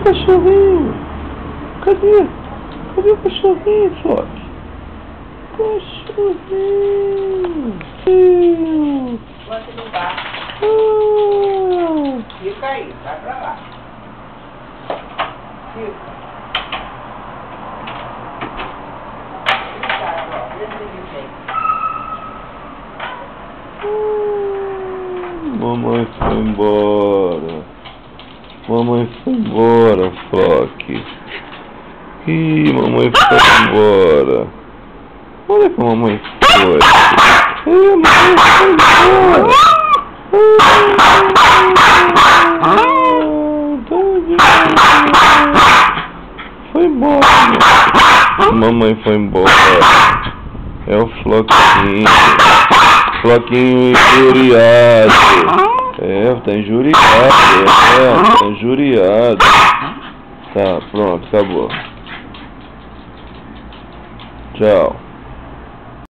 cachorrinho? Cadê? Cadê o cachorrinho, Flock? Cachorrinho. Bota no barco. Fica aí, vai pra lá. Fica. Mamãe foi embora. Mamãe foi embora, Flock. Ih, mamãe foi embora. Olha que a mamãe foi. Ih, a mamãe foi embora. Foi embora. Mamãe foi embora. É o Flockinho. Flockinho injuriado. Tá injuriado. Tá injuriado. Tá, pronto, acabou. Tchau.